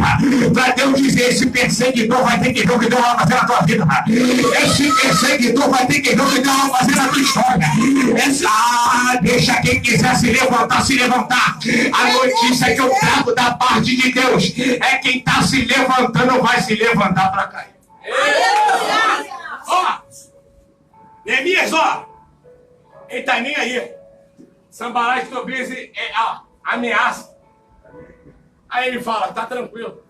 Para Deus dizer, esse perseguidor vai ter que ver o que Deus vai fazer na tua vida. Esse perseguidor vai ter que ver o que Deus vai fazer na tua história. Deixa quem quiser se levantar, se levantar. A notícia que eu trago da parte de Deus é quem está se levantando vai se levantar para cair. Ó, Neemias, ó. Ele tá nem aí. Sambalate Tobias ameaça. Aí ele fala, tá tranquilo.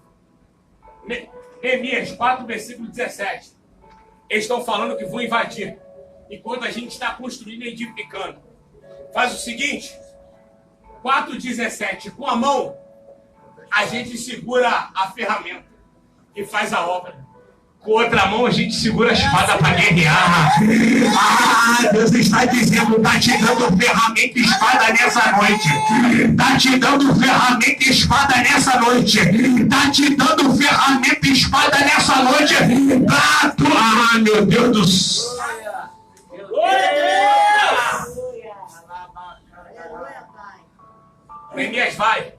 Neemias 4, versículo 17. Eles estão falando que vão invadir. Enquanto a gente está construindo e edificando. Faz o seguinte. 4,17. Com a mão, a gente segura a ferramenta e faz a obra. Com outra mão a gente segura a espada para guerrear. Deus está dizendo, está te dando ferramenta e espada nessa noite. Está te dando ferramenta e espada nessa noite. Está te dando ferramenta e espada nessa noite. Meu Deus do céu. Neemias vai.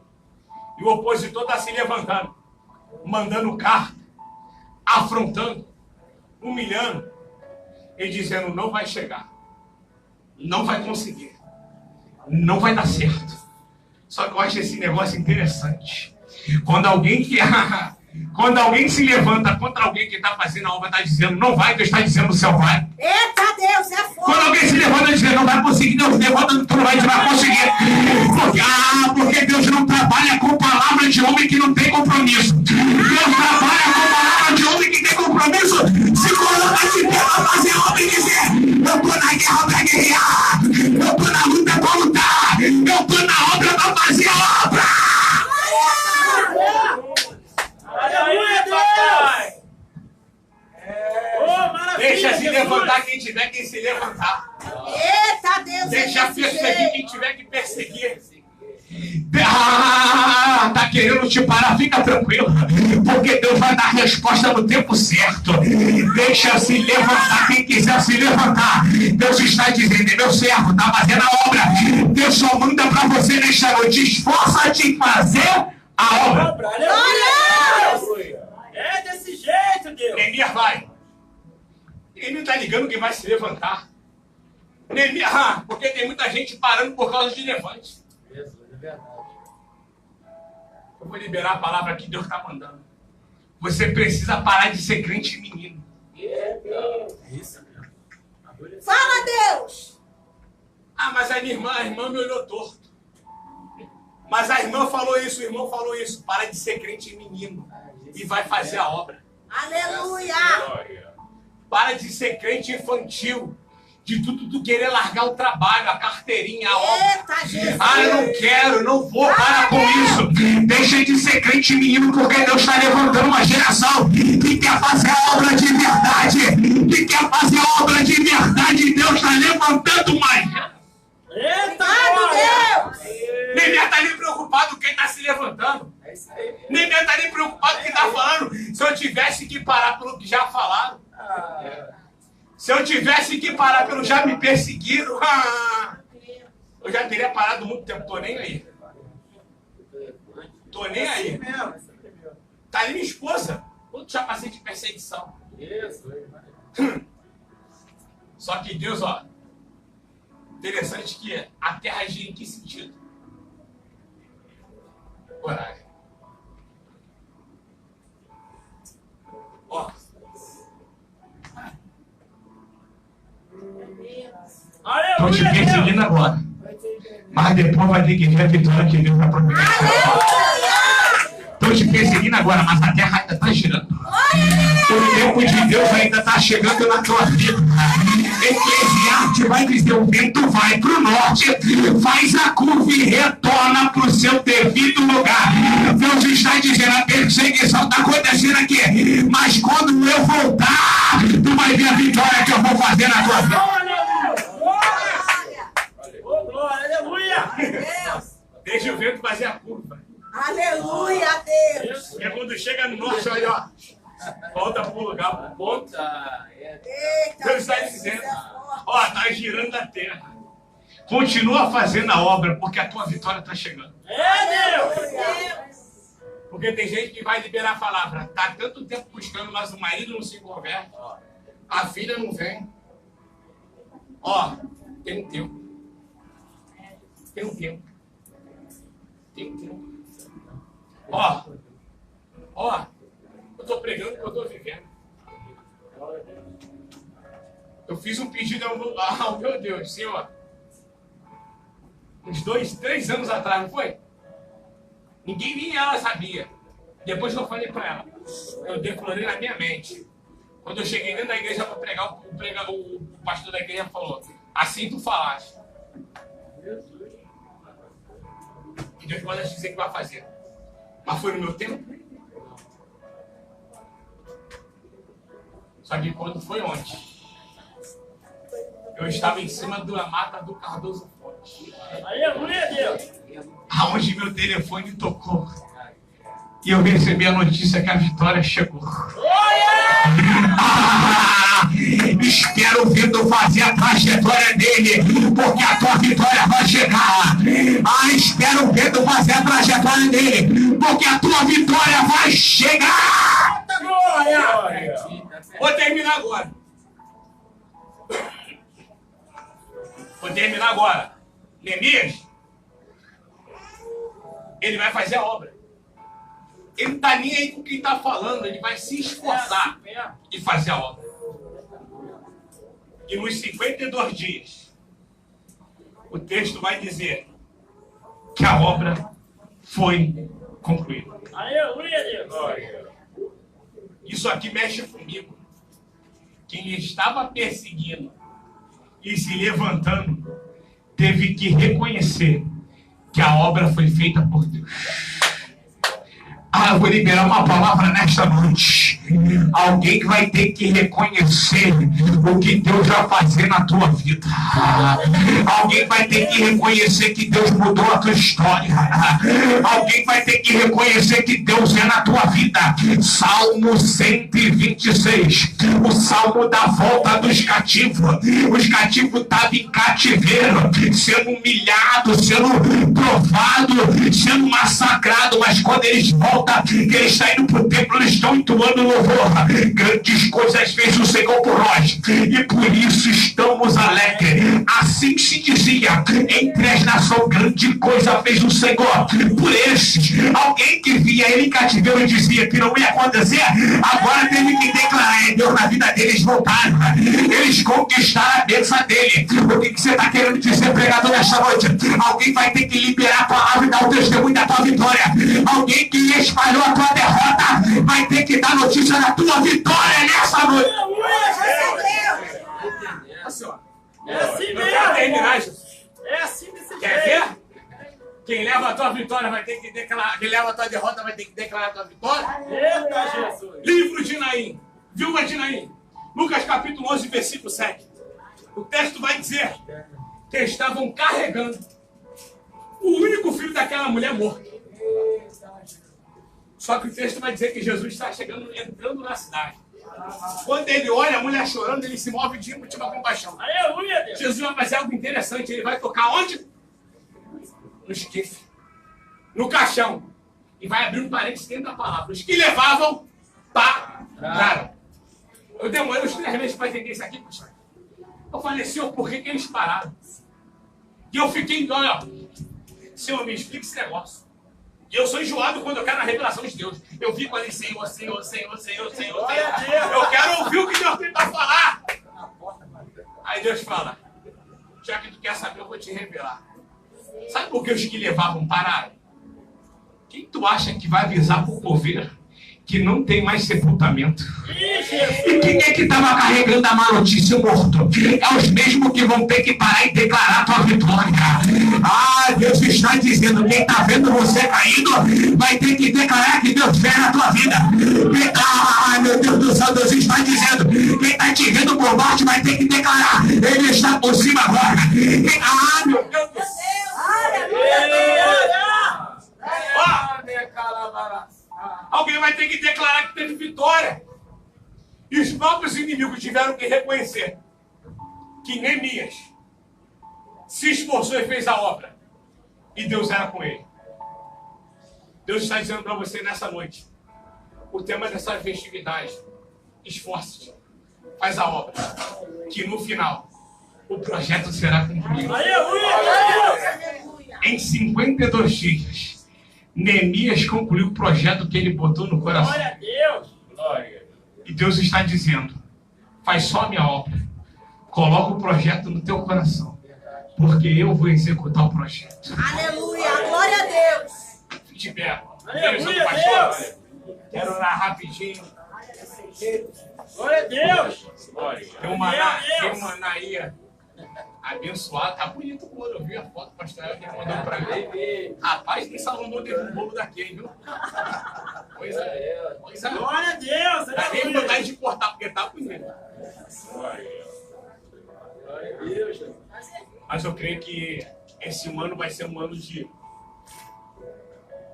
E o opositor está se levantando. Mandando carta. Afrontando, humilhando, e dizendo, não vai chegar, não vai conseguir, não vai dar certo. Só que eu acho esse negócio interessante. Quando alguém se levanta contra alguém que está fazendo a obra, está dizendo, não vai, Deus está dizendo, o céu vai. Eita Deus, é fogo. Quando alguém se levanta dizendo, não vai conseguir, Deus levanta, tu não vai conseguir. Porque Deus não trabalha com palavra de homem que não tem compromisso. Deus trabalha com palavra de homem que tem compromisso. Se coloca de pé para fazer a obra e dizer, eu estou na guerra para guerrear, eu estou na luta para lutar, eu estou na obra para fazer a obra. Aleluia, papai! Deixa se levantar quem tiver que se levantar. Eita Deus. Deixa perseguir quem tiver que perseguir. Tá querendo te parar, fica tranquilo, porque Deus vai dar resposta no tempo certo. Deixa se levantar quem quiser se levantar. Deus está dizendo, meu servo, está fazendo a obra. Deus só manda para você nesta noite, esforça-te em fazer a obra. Glória! É desse jeito, Deus. Neemias vai. Ele não está ligando que vai se levantar. Neemias, porque tem muita gente parando por causa de levante. Eu vou liberar a palavra que Deus está mandando. Você precisa parar de ser crente menino. Fala, Deus. Mas a irmã me olhou torto. Mas a irmã falou isso, o irmão falou isso. Para de ser crente menino e vai fazer a obra. Aleluia. Para de ser crente infantil De tu querer largar o trabalho, a carteirinha, a obra. Eita, Jesus. Ah, eu não quero, não vou, para com isso. Deixa de ser crente menino, porque Deus está levantando uma geração que quer fazer a obra de verdade. Que quer fazer a obra de verdade. Deus está levantando uma geração. Eita, Deus. Ninguém está nem preocupado com quem está se levantando. Ninguém está nem preocupado com quem está falando. Se eu tivesse que parar pelo que já falaram. Se eu tivesse que parar pelo já me perseguiram, eu já teria parado muito tempo. Tô nem aí. Tô nem aí. Tá ali minha esposa. Quanto já passei de perseguição. Só que Deus, ó. Interessante que a terra agia em que sentido? Coragem. Ó. Estou te perseguindo agora. Mas depois vai ter que ver a vitória que Deus vai prometer. Estou te perseguindo agora, mas a terra ainda está girando. O tempo de Deus ainda está chegando na tua vida. Eclesiastes vai dizer: o vento vai para o norte, faz a curva e retorna para o seu devido lugar. Deus está dizendo: a perseguição está acontecendo aqui, mas quando eu voltar, tu vai ver a vitória que eu vou fazer na tua vida. Deixa o vento fazer a curva. Aleluia, Deus. Porque quando chega no norte, olha, ó, volta pro lugar, pro ponto. Eita, Deus está dizendo: ó, tá girando a terra. Continua fazendo a obra, porque a tua vitória está chegando. Porque tem gente que vai liberar a palavra. Tá tanto tempo buscando, mas o marido não se converte. A filha não vem. Ó, tem um tempo. Tem um tempo. Tem um tempo. Ó, eu tô pregando o que eu tô vivendo. Eu fiz um pedido ao meu Deus, Senhor. Uns 2, 3 anos atrás, não foi? Ninguém, nem ela sabia. Depois que eu falei para ela, eu declarei na minha mente. Quando eu cheguei dentro da igreja para pregar, o pastor da igreja falou: assim tu falaste. E Deus pode dizer que vai fazer. Mas foi no meu tempo. Só que quando foi ontem, eu estava em cima da mata do Cardoso Fonte. Aleluia, Deus. Aonde meu telefone tocou. E eu recebi a notícia que a vitória chegou. Espero ver tu fazer a trajetória dele, porque a tua vitória vai chegar. Espero ver tu fazer a trajetória dele, porque a tua vitória vai chegar. Vou terminar agora. Neemias, ele vai fazer a obra. Ele não está nem aí com quem está falando, ele vai se esforçar e fazer a obra. E nos 52 dias, o texto vai dizer que a obra foi concluída. Aleluia, Deus. Isso aqui mexe comigo. Quem estava perseguindo e se levantando teve que reconhecer que a obra foi feita por Deus. Eu vou liberar uma palavra nesta noite. Alguém que vai ter que reconhecer o que Deus vai fazer na tua vida. Alguém vai ter que reconhecer que Deus mudou a tua história. Alguém vai ter que reconhecer que Deus é na tua vida. Salmo 126. O salmo da volta dos cativos. Os cativos estavam em cativeiro, sendo humilhados, sendo provado, sendo massacrado. Mas quando eles voltam, que eles estão indo para o templo, eles estão entoando louvor. Grandes coisas fez o Senhor por nós, e por isso estamos alegres. Assim se dizia entre as nações: grande coisa fez o Senhor por esses. Alguém que via ele em cativeiro e dizia que não ia acontecer, agora teve que declarar: Deus, na vida deles voltaram, eles conquistaram a bênção dele. O que você está querendo dizer, pregador, nesta noite? Alguém vai ter que liberar a palavra e dar o testemunho da tua vitória. Alguém que espalhou a tua derrota vai ter que dar notícia da tua vitória nessa noite. É assim Eu quero terminar, mesmo. Jesus. É assim desse Quer jeito. ver? Quem leva a tua vitória vai ter que declarar. Quem leva a tua derrota vai ter que declarar a tua vitória. Eita, Jesus. Livro de Naim. Viúva de Naim. Lucas capítulo 11, versículo 7. O texto vai dizer que eles estavam carregando o único filho daquela mulher morto. Só que o texto vai dizer que Jesus está chegando, entrando na cidade. Quando ele olha a mulher chorando, ele se move de última compaixão. Aleluia, Deus. Jesus vai fazer algo interessante. Ele vai tocar onde? No esquife. No caixão. E vai abrir um parênteses dentro da palavra. Os que levavam, pararam. Eu demorei uns 3 meses para entender isso aqui, pastor. Eu falei, Senhor, por que eles pararam? E eu fiquei, olha, Senhor, me explica esse negócio. E eu sou enjoado quando eu quero a revelação de Deus. Eu fico ali, Senhor, Senhor, Senhor, Senhor, Senhor, Senhor. Eu quero ouvir o que Deus tem para falar. Aí Deus fala, já que tu quer saber, eu vou te revelar. Sabe por que os que levavam pararam? Quem tu acha que vai avisar para o coveiro que não tem mais sepultamento? E quem é que estava carregando a má notícia, o morto? É os mesmos que vão ter que parar e declarar a tua vitória. Ah, Deus está dizendo, quem está vendo você caído, vai ter que declarar que Deus vê na tua vida. Ah, meu Deus do céu, Deus está dizendo, quem está te vendo por baixo vai ter que declarar, Ele está por cima agora. Ah, meu Deus do céu. Alguém vai ter que declarar que teve vitória. E os próprios inimigos tiveram que reconhecer que Neemias se esforçou e fez a obra. E Deus era com ele. Deus está dizendo para você nessa noite. O tema dessa festividade. Esforce-te. Faz a obra. Que no final o projeto será concluído. Em 52 dias. Neemias concluiu o projeto que ele botou no coração. Glória a Deus. E Deus está dizendo, faz só a minha obra. Coloca o projeto no teu coração. Porque eu vou executar o projeto. Aleluia. Glória a Deus. De pé. Aleluia, Deus. Quero orar rapidinho. Glória a Deus. Tem uma Anaía abençoada. Tá bonito o bolo. Eu vi a foto, pastor Elton mandou pra mim. Rapaz, nem Salomão teve um bolo daquele, viu? Coisa. Glória a Deus. Dá nem vontade de cortar, porque tá bonito. Glória a Deus. Mas eu creio que esse ano vai ser um ano de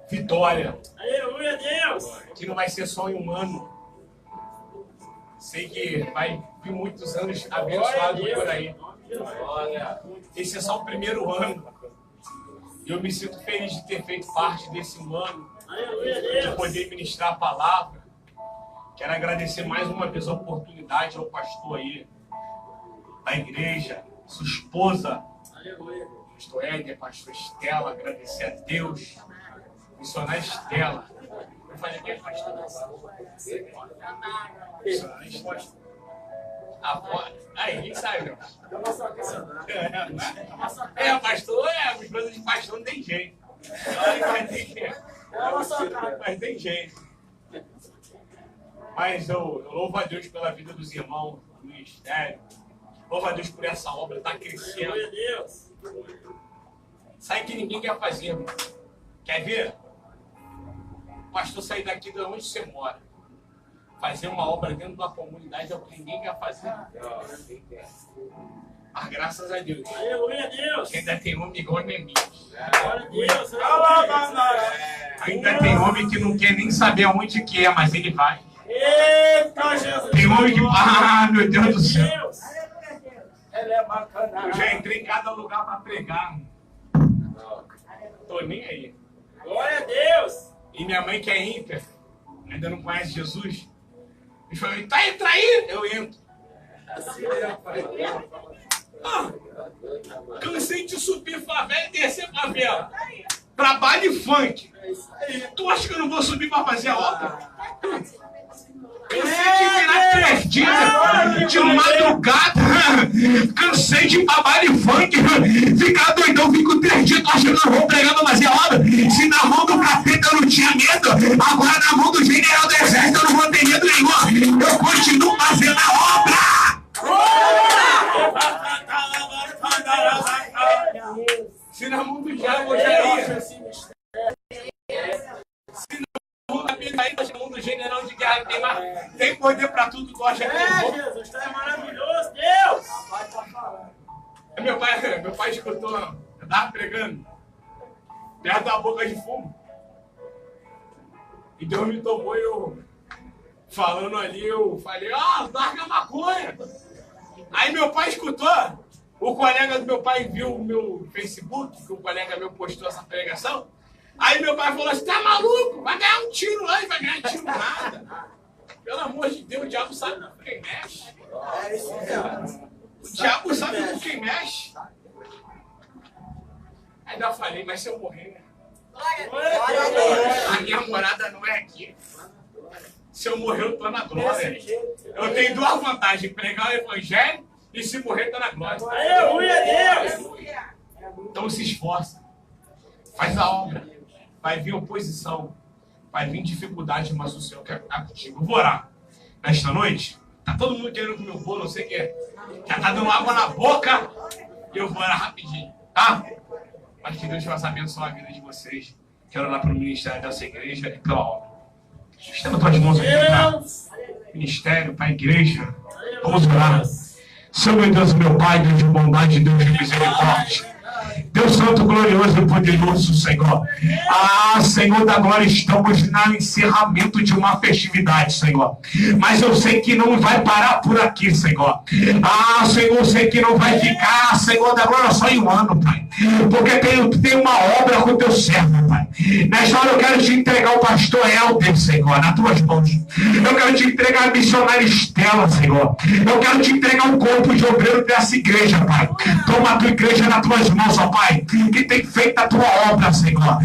vitória. Aleluia, Deus. Que não vai ser só em um ano. Sei que vai vir muitos anos abençoados por aí. Esse é só o primeiro ano. E eu me sinto feliz de ter feito parte desse ano. De poder ministrar a palavra. Quero agradecer mais uma vez a oportunidade ao pastor aí da igreja, sua esposa, pastor Éder, pastor Estela, agradecer a Deus, missionária Estela. Eu falei que é pastor. Missionária Estela. Aí, quem sabe, meu? Pastor, as coisas de pastor não tem jeito. Mas tem jeito. Mas eu louvo a Deus pela vida dos irmãos do ministério. Louvo a Deus por essa obra, está crescendo. Sabe que ninguém quer fazer, irmão. Quer ver? O pastor sair daqui de onde você mora. Fazer uma obra dentro da comunidade é o que ninguém quer fazer. Mas graças a Deus. Aleluia, Deus. Ainda tem homem igual Neemias. Glória a Deus. Ainda tem homem que não quer nem saber aonde que é, mas ele vai. Eita, Jesus. Tem homem que... Ah, meu Deus do céu. Deus. Eu já entrei em cada lugar para pregar. Tô nem aí. Glória a Deus. E minha mãe que é ímpia, ainda não conhece Jesus. Ele falou, entra aí. Eu entro. Cansei de subir favela e descer favela. Trabalho e funk. Tu acha que eu não vou subir para fazer a obra? Cansei de virar 3 dias de madrugada. Cansei de trabalho e funk. Ficar doidão, fico 3 dias. Tu acha que eu não vou pregar para fazer a obra? Se na mão do capeta eu não tinha medo, agora na mão do general do exército eu não vou ter medo nenhum. Eu continuo fazendo a obra. Se na mão do diabo eu já ia. Se na mão da minha ainda na mão do general de guerra tem poder pra tudo, gosta de Jesus, tu é maravilhoso, Deus! Meu pai escutou, eu tava pregando, perto da boca de fumo. E Deus me tomou e eu, falando ali, eu falei, larga a maconha. Aí meu pai escutou, o colega do meu pai viu o meu Facebook, que um colega meu postou essa pregação. Aí meu pai falou assim, tá maluco? Vai ganhar um tiro lá e vai ganhar tiro nada. Pelo amor de Deus, o diabo sabe com quem mexe. É isso mesmo. O diabo sabe com quem mexe. Ainda eu falei, mas se eu morrer, né? Glória a Deus! A minha morada não é aqui. Se eu morrer, eu tô na glória. Eu tenho duas vantagens, pregar o evangelho e se morrer, tô na glória. Aleluia, Deus! Então se esforça. Faz a obra. Vai vir oposição. Vai vir dificuldade, mas o Senhor quer ficar contigo. Eu vou orar. Nesta noite, tá todo mundo querendo comer o bolo, não sei o que. Já tá dando água na boca. E eu vou orar rapidinho, tá? Mas que Deus possa abençoar a vida de vocês. Quero orar pelo ministério dessa igreja e pela obra. Estenda tuas mãos aqui para ministério, para a igreja. Vamos orar. Senhor, meu Deus, meu Pai, Deus de bondade, Deus de misericórdia. Deus Santo, glorioso e poderoso, Senhor. Senhor da glória, estamos no encerramento de uma festividade, Senhor. Mas eu sei que não vai parar por aqui, Senhor. Senhor, eu sei que não vai ficar, Senhor da glória, só em um ano, Pai. Porque tem uma obra com o teu servo, Pai. Nesta hora eu quero te entregar o pastor Helder, Senhor, nas tuas mãos. Eu quero te entregar a missionária Estela, Senhor. Eu quero te entregar um corpo de obreiro dessa igreja, Pai. Toma a tua igreja nas tuas mãos, ó Pai, que tem feito a tua obra, Senhor.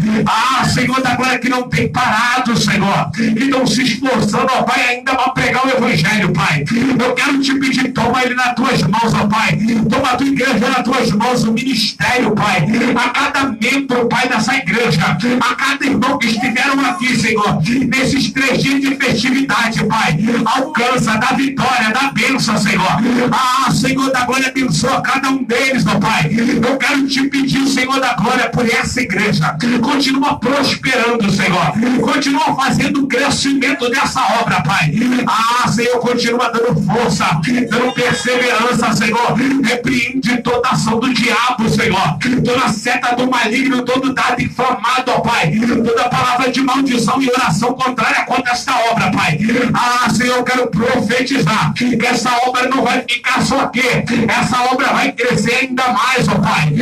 Senhor da glória, que não tem parado, Senhor, que estão se esforçando, ó Pai, ainda para pregar o evangelho, Pai. Eu quero te pedir, toma ele nas tuas mãos, ó Pai. Toma a tua igreja nas tuas mãos, o ministério, Pai. A cada membro, Pai, dessa igreja, a cada irmão que estiveram aqui, Senhor, nesses 3 dias de festividade, Pai, alcança da vitória, da bênção, Senhor. Senhor da glória, abençoa cada um deles, ó Pai. Eu quero te pedir, Senhor da glória, por essa igreja. Continua prosperando, Senhor. Continua fazendo o crescimento dessa obra, Pai. Senhor, continua dando força, dando perseverança, Senhor. Repreende toda ação do diabo, Senhor. Toda seta do maligno, todo dado inflamado, ó Pai. Toda palavra de maldição e oração contrária contra esta obra, Pai. Senhor, eu quero profetizar que essa obra não vai ficar só aqui. Essa obra vai crescer ainda mais, ó Pai.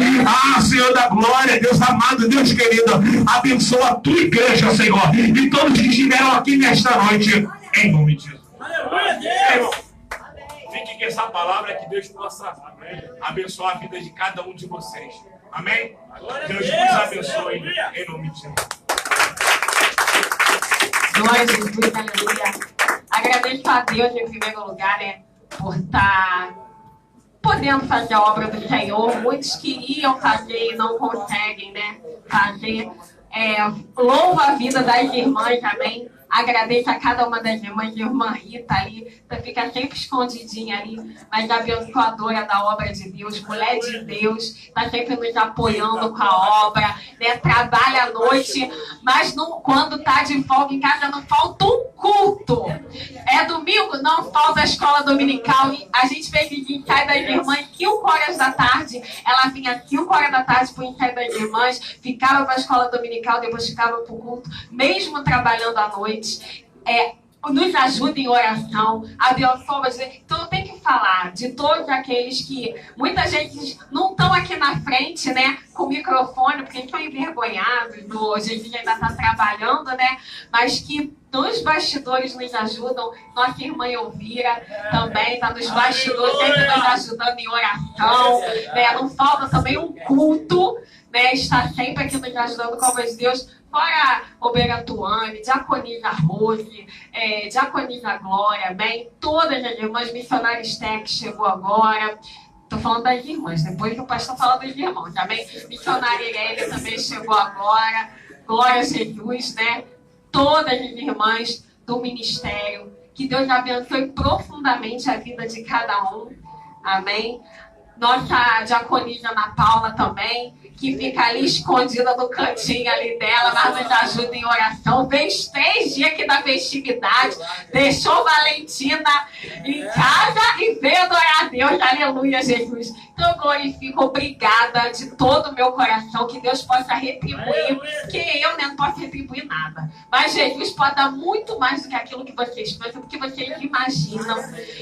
Senhor da glória, Deus amado, Deus querido, abençoa a tua igreja, Senhor, e todos que estiveram aqui nesta noite, em nome de Jesus. Aleluia, Deus! Fique com essa palavra, que Deus possa abençoar a vida de cada um de vocês. Amém? Deus nos abençoe, em nome de Jesus. Glória a Jesus, aleluia. Agradeço a Deus em primeiro lugar, né, por estar podendo fazer a obra do Senhor. Muitos queriam fazer e não conseguem, né, fazer. Louvo a vida das irmãs, amém? Agradeço a cada uma das irmãs, irmã Rita ali, fica sempre escondidinha ali, mas abençoadora da obra de Deus, mulher de Deus, está sempre nos apoiando com a obra, né? Trabalha à noite, mas não, quando está de folga em casa não falta um culto. É domingo, não falta a escola dominical. A gente fez de ensaio das irmãs 5 horas da tarde, ela vinha 5 horas da tarde para o ensaio das irmãs, ficava para a escola dominical, depois ficava para o culto, mesmo trabalhando à noite. Nos ajuda em oração, abençoa. Então eu tenho que falar de todos aqueles que muita gente não estão aqui na frente, né, com o microfone, porque estão envergonhados, hoje a gente ainda está trabalhando, né, mas que nos bastidores nos ajudam. Nossa irmã Elvira também está nos bastidores, sempre nos ajudando em oração, né, não falta também um culto, né, está sempre aqui nos ajudando com a voz de Deus. Fora Obeira Tuane, Diaconisa Rose, Diaconisa Glória, bem, todas as irmãs, missionárias Tech chegou agora. Estou falando das irmãs, depois que o pastor fala dos irmãos, também. Missionária Irélia também chegou agora. Glória a Jesus, né? Todas as irmãs do ministério. Que Deus abençoe profundamente a vida de cada um. Amém? Nossa diaconisa Ana Paula também, que fica ali escondida no cantinho ali dela, mas nos ajuda em oração. Fez 3 dias aqui da festividade, deixou Valentina em casa e veio adorar a Deus. Aleluia, Jesus. Então eu glorifico, obrigada de todo o meu coração, que Deus possa retribuir, porque eu não posso retribuir nada. Mas Jesus pode dar muito mais do que aquilo que vocês pensam, do que vocês imaginam,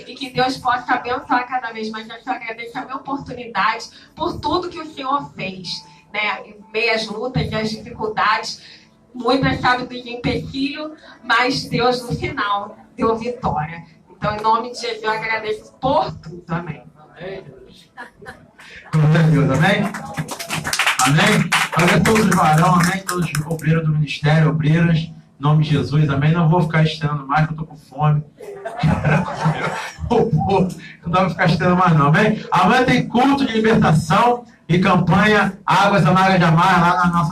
e que Deus possa abençoar cada vez mais. Eu te agradeço a minha oportunidade por tudo que o Senhor fez, né? Em meio às lutas e às dificuldades, muitas sabem do empecilho, mas Deus no final deu vitória. Então, em nome de Jesus, eu agradeço por tudo. Amém. Glória a Deus, amém? Amém? Agradeço a todos os varões, amém? Todos os obreiros do ministério, obreiras, em nome de Jesus, amém? Não vou ficar estando mais, que eu tô com fome. Não dá pra ficar estando mais, não, amém? Amanhã tem culto de libertação e campanha Águas Amargas de Amar lá na nossa